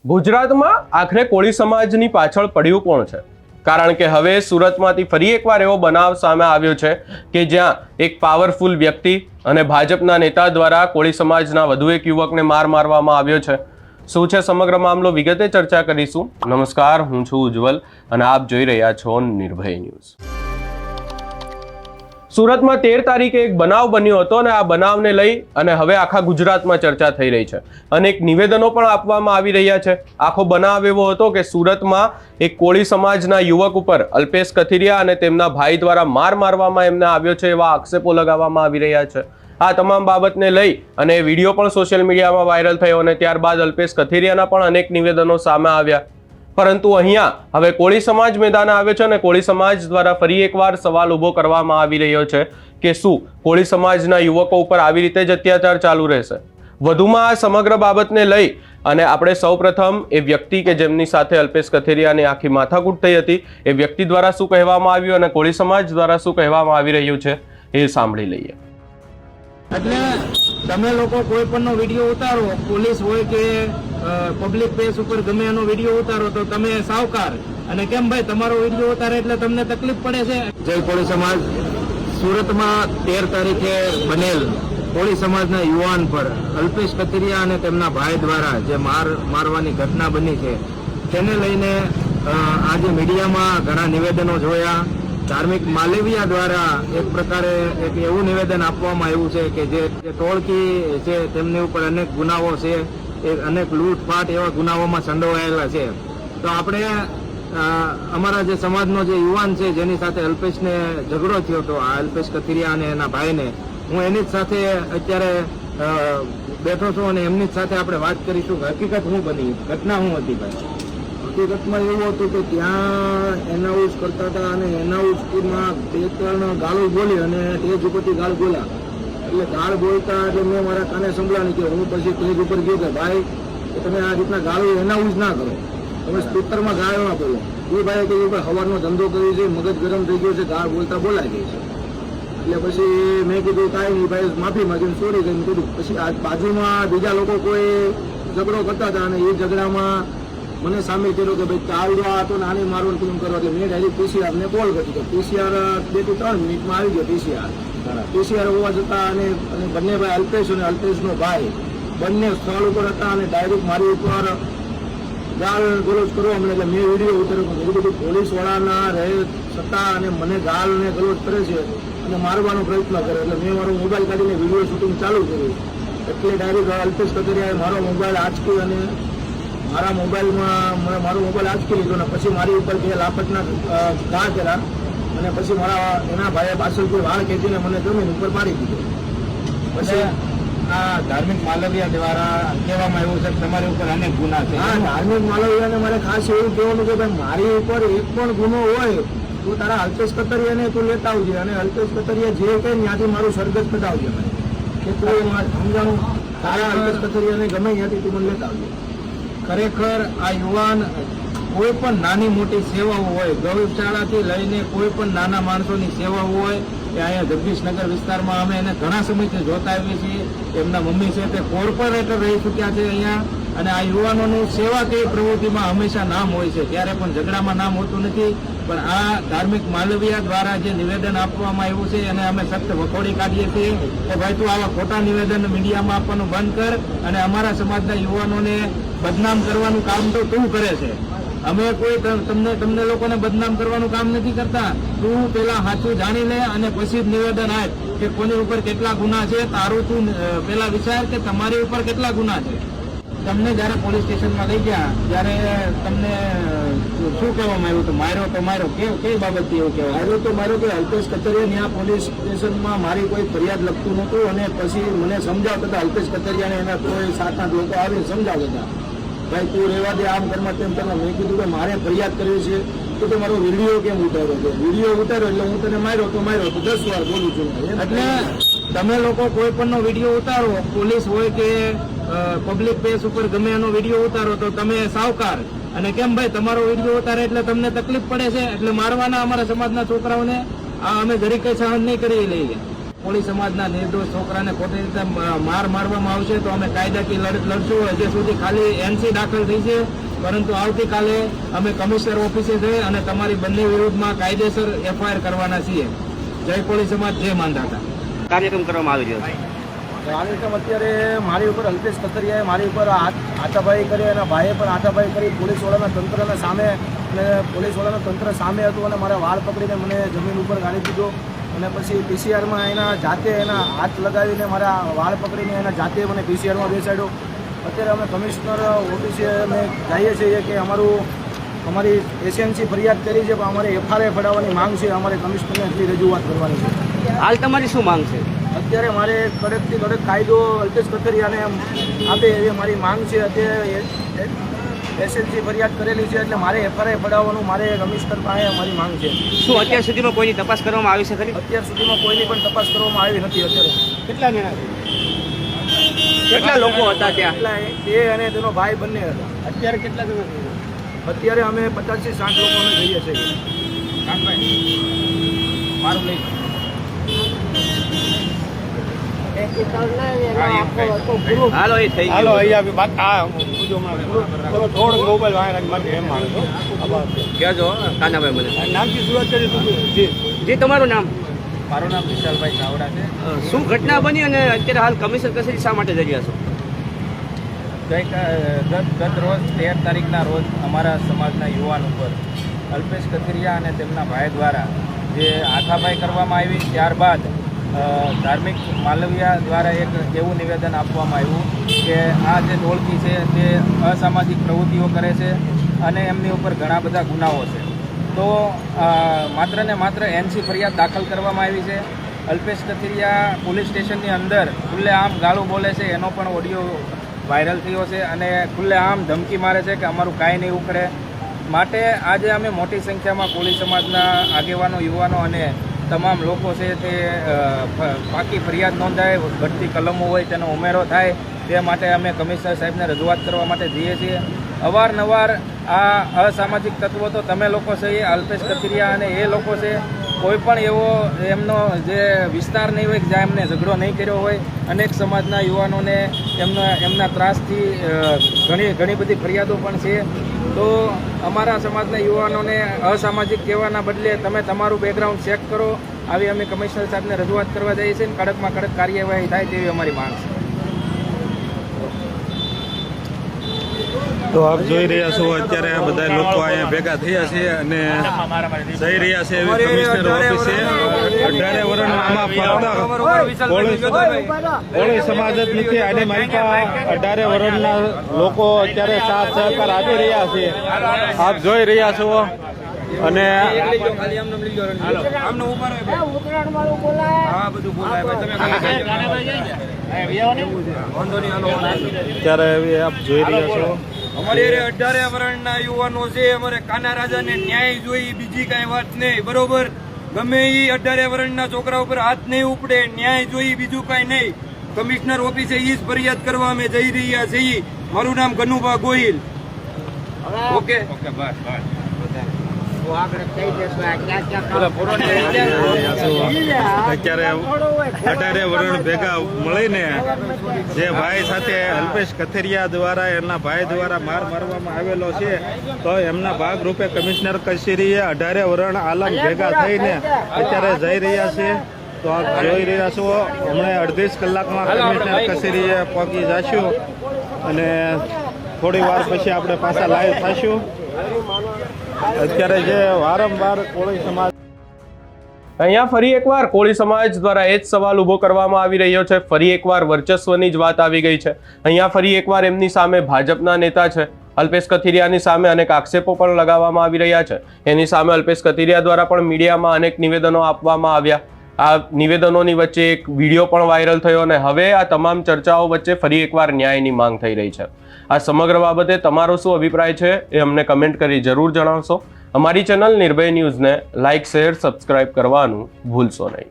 ગુજરાતમાં આખરે કોળી સમાજની પાછળ પડ્યું કોણ છે? કારણ કે હવે સુરતમાંથી ફરી એકવાર એવો બનાવ સામે આવ્યો છે કે જ્યાં એક પાવરફુલ વ્યક્તિ અને ભાજપના નેતા દ્વારા કોળી સમાજના વધુ એક યુવકને મારવામાં આવ્યો છે. શું છે સમગ્ર મામલો, વિગતે ચર્ચા કરીશું. નમસ્કાર, હું છું ઉજ્જવલ અને આપ જોઈ રહ્યા છો નિર્ભય ન્યૂઝ. સુરતમાં 13 તારીખે એક બનાવ બન્યો હતો અને આ બનાવને લઈ અને હવે આખા ગુજરાતમાં ચર્ચા થઈ રહી છે. અનેક નિવેદનો પણ આપવામાં આવી રહ્યા છે. આખો બનાવ એવો હતો કે સુરતમાં એક કોળી સમાજના યુવક ઉપર અલ્પેશ કથિરિયા અને તેમના ભાઈ દ્વારા મારવામાં એમને આવ્યો છે એવા આક્ષેપો લગાવવામાં આવી રહ્યા છે. આ તમામ બાબતને લઈ અને વિડીયો પણ સોશિયલ મીડિયામાં વાયરલ થયો અને ત્યારબાદ અલ્પેશ કથિરિયાના પણ અનેક નિવેદનો સામે આવ્યા. પરંતુ અહીંયા હવે કોળી સમાજ મેદાને આવ્યો છે અને કોળી સમાજ દ્વારા ફરી એકવાર સવાલ ઊભો કરવામાં આવી રહ્યો છે કે શું કોળી સમાજના યુવકો ઉપર આવી રીતે જ અત્યાચાર ચાલુ રહેશે? વધુમાં આ સમગ્ર બાબતને લઈ અને આપણે સૌપ્રથમ એ વ્યક્તિ કે જેમની સાથે અલ્પેશ કથિરિયાની આખી માથાકૂટ થઈ હતી એ વ્યક્તિ દ્વારા શું કહેવામાં આવ્યું અને કોળી સમાજ દ્વારા શું કહેવામાં આવી રહ્યું છે એ સાંભળી લઈએ. એટલે તમે લોકો કોઈ પણ નો વિડીયો ઉતારો, પોલીસ હોય કે પબ્લિક પ્લેસ ઉપર ગમે એનો વિડીયો ઉતારો તો તમે સાવકાર અને કેમ ભાઈ તમારો વિડીયો ઉતારે એટલે તમને તકલીફ પડે છે. જય કોળી સમાજ. સુરતમાં 13 તારીખે બનેલ કોળી સમાજના યુવાન પર અલ્પેશ કથિરિયા અને તેમના ભાઈ દ્વારા જે મારવાની ઘટના બની છે તેને લઈને આજે મીડિયામાં ઘણા નિવેદનો જોયા. ધાર્મિક માલવીયા દ્વારા એક પ્રકારે એક એવું નિવેદન આપવામાં આવ્યું છે કે જે ટોળકી છે તેમની ઉપર અનેક ગુનાઓ છે, અનેક લૂંટફાટ એવા ગુનાઓમાં સંડોવાયેલા છે. તો આપણે અમારા જે સમાજનો જે યુવાન છે જેની સાથે અલ્પેશને ઝઘડો થયો હતો, આ અલ્પેશ કથિરિયા અને એના ભાઈને, હું એની જ સાથે અત્યારે બેઠો છું અને એમની જ સાથે આપણે વાત કરીશું કે હકીકત શું બની, ઘટના શું હતી. ભાઈ હકીકતમાં એવું હતું કે ત્યાં એનાઉન્સ કરતા હતા અને એનાઉન્સમાં 2-3 ગાળો બોલી અને સ્ટેજ ઉપરથી ગાળ બોલ્યા. એટલે ગાળ બોલતા એટલે મેં મારા કાને સંભળાણી કે હું પછી સ્ટેજ ઉપર ગયો કે ભાઈ તમે આ રીતના ગાળો એનાઉન્સ ના કરો, તમે સ્પીકરમાં ગાળો ના બોલો. એ ભાઈ કે સવારનો ધંધો કર્યો છે, મગજ ગરમ થઈ ગયો છે, ગાળ બોલતા બોલાઈ ગઈ છે. એટલે પછી મેં કીધું કાંઈ નહીં ભાઈ, માફી માંગીને સોરી કરીને કીધું. પછી આ બાજુમાં બીજા લોકો કોઈ ઝઘડો કરતા હતા અને એ ઝઘડામાં મને સામે કર્યો કે ભાઈ ચાલ જો આ તો નાની મારવાનું ફિલ્મ કરવા એટલે મેં ડાયરેક્ટ પીસીઆરને કોલ કરી. તો પીસીઆર 2-3 મિનિટમાં આવી ગયો. પીસીઆર હોવા છતાં અને બંને ભાઈ અલ્પેશ અને અલ્પેશનો ભાઈ બંને સ્થળ ઉપર હતા અને ડાયરેક્ટ મારી ઉપર ગાળ ગલોચ કરવા મને. એટલે મેં વિડીયો ઉતાર્યો. એવું બધું પોલીસવાળાના રહે છતાં અને મને ગાળ ને ગલોચ કરે છે અને મારવાનો પ્રયત્ન કરે. એટલે મેં મારો મોબાઈલ કાઢીને વિડીયો શૂટિંગ ચાલુ કર્યું. એટલે ડાયરેક્ટ અલ્પેશ કથિરિયાએ મારો મોબાઈલ આંચકી અને મારો મોબાઈલ આંચકી લીધો ને પછી મારી ઉપર 2 લાપટના ઘા કર્યા અને પછી એના ભાઈએ પાછળથી વાળ ખેંચીને મને જમીન ઉપર મારી દીધો. પછી આ ધાર્મિક માલવીયા દ્વારા કહેવામાં આવ્યું છે કે તમારી ઉપર અનેક ગુના છે. હા, ધાર્મિક માલવીયાને મારે ખાસ એવું કહેવાનું કે ભાઈ મારી ઉપર એક પણ ગુનો હોય તો તારા અલ્પેશ કથિરિયાને તું લેતા આવજે અને અલ્પેશ કથિરિયા જે કંઈ ત્યાંથી મારું સરગત કઢાવજે. કે તું સમજાણું તારા અલ્પેશ કથિરિયાને ગમે ત્યાંથી તું મને લેતા આવજે. ખરેખર આ યુવાન કોઈ પણ નાની મોટી સેવાઓ હોય, ગૌશાળાથી લઈને કોઈ પણ નાના માણસોની સેવાઓ હોય એ અહીંયા જગદીશનગર વિસ્તારમાં અમે એને ઘણા સમયથી જોતા આવીએ છીએ. એમના મમ્મી છે તે કોર્પોરેટર રહી ચૂક્યા છે અહીંયા અને આ યુવાનોનું સેવાકીય પ્રવૃત્તિમાં હંમેશા નામ હોય છે, ત્યારે પણ ઝઘડામાં નામ હોતું નથી. પણ આ ધાર્મિક માલવીયા દ્વારા જે નિવેદન આપવામાં આવ્યું છે એને અમે સખ્ત વખોડી કાઢીએ છીએ કે ભાઈ તું આવા ખોટા નિવેદન મીડિયામાં આપવાનું બંધ કર અને અમારા સમાજના યુવાનોને બદનામ કરવાનું કામ તો તું કરે છે. અમે કોઈ તમને લોકોને બદનામ કરવાનું કામ નથી કરતા. તું પેલા સાચું જાણી લે અને પછી જ નિવેદન આપ કે કોની ઉપર કેટલા ગુના છે. તારું તું પેલા વિચાર કે તમારી ઉપર કેટલા ગુના છે. તમને જયારે પોલીસ સ્ટેશનમાં લઈ ગયા ત્યારે તમને શું કહેવામાં આવ્યું? તો માર્યો કઈ બાબતથી એવું કહેવાય? માર્યો કે અલ્પેશ કથિરિયાની આ પોલીસ સ્ટેશનમાં મારી કોઈ ફરિયાદ લખતું નહોતું અને પછી મને સમજાવતા હતા અલ્પેશ કથિરિયાને એના કોઈ 7-8 લોકો આવીને સમજાવતા હતા ભાઈ તું રહેવા દે, આમ ઘરમાં તેમ કરવા. મેં કીધું કે મારે ફરિયાદ કરવી છે તો તે મારો વિડીયો કેમ ઉતાર્યો છે? વિડીયો ઉતાર્યો એટલે હું તને માર્યો તો 10 વાર બોલું છું. એટલે તમે લોકો કોઈ પણ નો વિડીયો ઉતારો, પોલીસ હોય કે પબ્લિક પ્લેસ ઉપર ગમે એનો વિડીયો ઉતારો તો તમે સાવકાર અને કેમ ભાઈ તમારો વિડીયો ઉતારે એટલે તમને તકલીફ પડે છે એટલે મારવાના અમારા સમાજના છોકરાઓને આ અમે જરી કઈ સહન નહીં કરી લઈએ. કોળી સમાજના નિર્દોષ છોકરાને ખોટી રીતે મારવામાં આવશે તો અમે કાયદાકીય લડત લડશું. હજી સુધી ખાલી એનસી દાખલ થઈ છે, પરંતુ આવતીકાલે અમે કમિશનર ઓફિસે જઈ અને તમારી બંને વિરુદ્ધમાં કાયદેસર એફઆઈઆર કરવાના છીએ. જય કોળી સમાજ, જય માંધાતા. કાર્યક્રમ કરવામાં આવી રહ્યો છે. કાર્યક્રમ અત્યારે મારી ઉપર અલ્પેશ કથરિયાએ મારી ઉપર હાથાપાઈ કરી અને ભાઈએ પણ હાથાપાઈ કરી. પોલીસવાળાના તંત્રના સામે અને પોલીસવાળાના તંત્ર સામે હતું અને મારા વાળ પકડીને મને જમીન ઉપર ગાળી દીધો અને પછી પીસીઆરમાં એના જાતે એના હાથ લગાવીને મારા વાળ પકડીને એના જાતે મને પીસીઆરમાં બેસાડ્યો. અત્યારે અમે કમિશનર ઓફિસે અમે જઈએ છીએ કે અમારી એસએનસી ફરિયાદ કરી છે, પણ અમારે એફઆઈઆર ફડાવવાની માંગ છે. અમારે કમિશનરને એટલી રજૂઆત કરવાની છે. હાલ તમારી શું માંગ છે? અત્યારે મારે કડકથી કડક કાયદો અલ્પેશ કથરિયાને આપે એવી મારી માંગ છે. અત્યારે એસએનસી ફરિયાદ કરેલી છે એટલે મારે એફઆઈઆર ફડાવવાનું મારે કમિશનર પાસે મારી માંગ છે. શું અત્યાર સુધીમાં કોઈની તપાસ કરવામાં આવી છે ખરી? અત્યાર સુધીમાં કોઈની પણ તપાસ કરવામાં આવી નથી. અત્યારે કેટલા લોકો હતા ત્યાં? એ અને તેનો ભાઈ બંને હતા. અત્યારે કેટલા જણા? અત્યારે અમે 50 થી 60 લોકો અમે જઈએ છીએ. મારું નહીં હાલો એ થઈ હાલો ગયું. અહીંયા થોડો મોબાઈલ વાંહે રાખી એમ માનો કહેજો કાનાભાઈ મને. નામથી શરૂઆત કરી તું જી તમારું નામ? મારું નામ વિશાલભાઈ ચાવડા છે. શું ઘટના બની અને અત્યારે હાલ કમિશનર કચેરી શા માટે જઈ રહ્યા છો? ગત રોજ 13 તારીખના રોજ અમારા સમાજના યુવાન ઉપર અલ્પેશ કથિરિયા અને તેમના ભાઈ દ્વારા જે હાથાપાઈ કરવામાં આવી, ત્યારબાદ ધાર્મિક માલવિયા દ્વારા એક એવું નિવેદન આપવામાં આવ્યું કે આ જે ટોળકી છે તે અસામાજિક પ્રવૃત્તિઓ કરે છે અને એમની ઉપર ઘણા બધા ગુનાઓ છે. તો માત્ર ને માત્ર એનસી ફરિયાદ દાખલ કરવામાં આવી છે. અલ્પેશ કથિરિયા પોલીસ સ્ટેશનની અંદર ખુલ્લેઆમ ગાળું બોલે છે, એનો પણ ઓડિયો વાયરલ થયો છે અને ખુલ્લેઆમ ધમકી મારે છે કે અમારું કાંઈ નહીં ઉખડે. માટે આજે અમે મોટી સંખ્યામાં કોળી સમાજના આગેવાનો, યુવાનો અને તમામ લોકો છે તે પાકી ફરિયાદ નોંધાય, ઘટતી કલમો હોય તેનો ઉમેરો થાય તે માટે અમે કમિશનર સાહેબને રજૂઆત કરવા માટે જઈએ છીએ. અવારનવાર આ અસામાજિક તત્વો તો તમે લોકો છે, એ અલ્પેશ કથિરિયા અને એ લોકો છે, કોઈ પણ એવો એમનો જે વિસ્તાર નહીં હોય કે જ્યાં એમને ઝઘડો નહીં કર્યો હોય. અનેક સમાજના યુવાનોને એમના ત્રાસથી ઘણી બધી ફરિયાદો પણ છે. તો અમારા સમાજના યુવાનોને અસામાજિક કહેવાના બદલે તમે તમારું બેકગ્રાઉન્ડ ચેક કરો, આવી અમે કમિશનર સાહેબને રજૂઆત કરવા જઈએ છીએ. કડકમાં કડક કાર્યવાહી થાય તેવી અમારી માંગ છે. તો આપ જોઈ રહ્યા છો અત્યારે આ બધા લોકો અહીંયા ભેગા થયા છે અને જઈ રહ્યા છે એવી કમિશનર ઓફિસે. 18 વર્ષના આમાં ફરતા કોળી સમાજ જ નથી અને મારી પાસે 18 વર્ષના લોકો અત્યારે સાથ સહકાર આપી રહ્યા છે. આપ જોઈ રહ્યા છો અને અત્યારે આપ જોઈ રહ્યા છો અમારે 18 વર્ષના યુવાનો છે. અમારે કાના રાજાને ન્યાય જોઈ, બીજી કાંઈ વાત નહીં. બરોબર, ગમે એ 18 વર્ષના છોકરા ઉપર હાથ નહીં ઉપડે, ન્યાય જોઈ, બીજું કાંઈ નહીં. કમિશનર ઓફિસે ઈ જ ફરિયાદ કરવા અમે જઈ રહ્યા છીએ. મારું નામ ગનુભા ગોહિલ. ઓકે બસ. અત્યારે 18 વર્ષ ભેગા મળીને જે ભાઈ સાથે અલ્પેશ કથિરિયા દ્વારા એમના ભાઈ દ્વારા મારવામાં આવેલો છે, તો એમના ભાગરૂપે કમિશનર કચેરીએ 18 વર્ષ આલમ ભેગા થઈને અત્યારે જઈ રહ્યા છે. તો આપ જોઈ રહ્યા છો, હમણાં 30 કલાકમાં કમિશનર કચેરીએ પહોંચી જશું અને થોડી વાર પછી આપણે પાછા લાઈવ થશું. અત્યારે જે વારંવાર કોળી સમાજ અહીંયા ફરી એકવાર કોળી સમાજ દ્વારા એ જ સવાલ ઊભો કરવામાં આવી રહ્યો છે. ફરી એકવાર વર્ચસ્વની જ વાત આવી ગઈ છે. અહીંયા ફરી એકવાર એમની સામે ભાજપના નેતા છે અલ્પેશ કથિરિયાની સામે અનેક આક્ષેપો પણ લગાવવામાં આવી રહ્યા છે. એની સામે અલ્પેશ કથિરિયા દ્વારા પણ મીડિયામાં અનેક નિવેદનો આપવામાં આવ્યા. આ નિવેદનોની વચ્ચે એક વિડીયો પણ વાયરલ થયો અને હવે આ તમામ ચર્ચાઓ વચ્ચે ફરી એકવાર ન્યાયની માંગ થઈ રહી છે. આ સમગ્ર બાબતે તમારો શું અભિપ્રાય છે એ અમને કમેન્ટ કરી જરૂર જણાવશો. અમારી ચેનલ નિર્ભય ન્યૂઝને લાઇક, શેર, સબસ્ક્રાઇબ કરવાનું ભૂલશો નહીં.